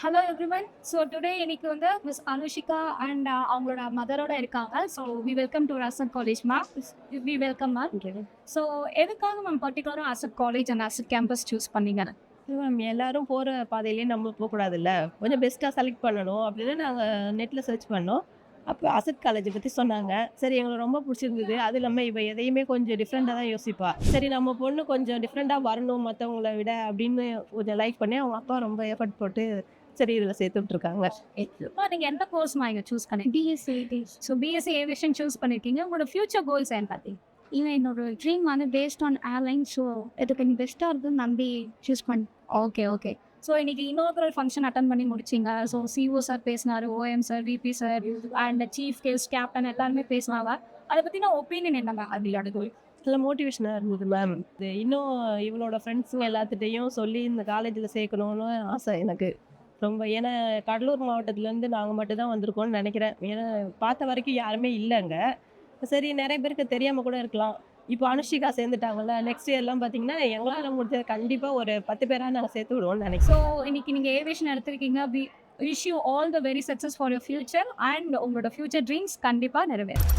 Hello everyone. So today இன்னைக்கு வந்து miss Anushika and அவங்களோட மதரோட இருக்காங்க. So we welcome to ASET college ma'am. We welcome ma'am. So எதுக்காக மேம் பர்டிகுலராக ASET college and ASET campus choose பண்ணீங்க? மேம் எல்லாரும் போகிற பாதையிலேயே நம்ம போகக்கூடாதுல்ல, கொஞ்சம் பெஸ்ட்டாக செலக்ட் பண்ணணும் அப்படின்னு நாங்கள் நெட்டில் சர்ச் பண்ணோம். அப்போ அசட் காலேஜை பற்றி சொன்னாங்க. சரி, எங்களுக்கு ரொம்ப பிடிச்சிருந்தது. அது இல்லாமல் இவ எதையுமே கொஞ்சம் டிஃப்ரெண்ட்டாக தான் யோசிப்பா. சரி, நம்ம பொண்ணு கொஞ்சம் டிஃப்ரெண்ட்டாக வரணும் மற்றவங்கள விட அப்படின்னு கொஞ்சம் லைக் பண்ணி அவங்க அப்பா ரொம்ப எஃபர்ட் போட்டு சரி இதில் சேர்த்து விட்ருக்காங்க. நீங்கள் எந்த கோர்ஸ் இங்கே சூஸ் பண்ணி? BSc. So BSc aviation choose பண்ணியிருக்கீங்க. உங்களோட ஃபியூச்சர் கோல்ஸ் என்ன பார்த்தீங்க? இல்லை, என்னோட ட்ரீம் வந்து பேஸ்ட் ஆன் ஏர்லைன். ஸோ இது கொஞ்சம் பெஸ்ட்டாக இருக்குன்னு நம்பி சூஸ் பண்ணி. Okay okay. ஸோ இன்னைக்கு இனாகுரல் ஃபங்க்ஷன் அட்டன் பண்ணி முடிச்சிங்க. ஸோ சிஓ சார் பேசினார், OM sir, VP sir and chief guest captain எல்லாருமே பேசினாங்க. அதை பற்றின ஒப்பீனியன் என்ன மேம்? அதில் அடுத்து நல்ல மோட்டிவேஷனாக இருந்தது மேம். இது இன்னும் இவளோட ஃப்ரெண்ட்ஸுங்க எல்லாத்துட்டையும் சொல்லி இந்த காலேஜில் சேர்க்கணுன்னு ஆசை எனக்கு ரொம்ப. ஏன்னா கடலூர் மாவட்டத்துலேருந்து நாங்கள் மட்டும் தான் வந்திருக்கோம்னு நினைக்கிறேன். ஏன்னா பார்த்த வரைக்கும் யாருமே இல்லைங்க. சரி, நிறைய பேருக்கு தெரியாமல் கூட இருக்கலாம். இப்போ அனுஷிகா சேர்ந்துட்டாங்கல்ல, நெக்ஸ்ட் இயர்லாம் பார்த்தீங்கன்னா எங்களால் முடிஞ்சது கண்டிப்பாக ஒரு 10 பேராக நாங்கள் சேர்த்து விடுவோம்னு நினைக்கிறோம். ஸோ இன்னைக்கு நீங்கள் ஏவியேஷன் எடுத்திருக்கீங்க. Wish you all the very success for your future and உங்களோட ஃபியூச்சர் ட்ரீம்ஸ் கண்டிப்பாக நிறைவேறும்.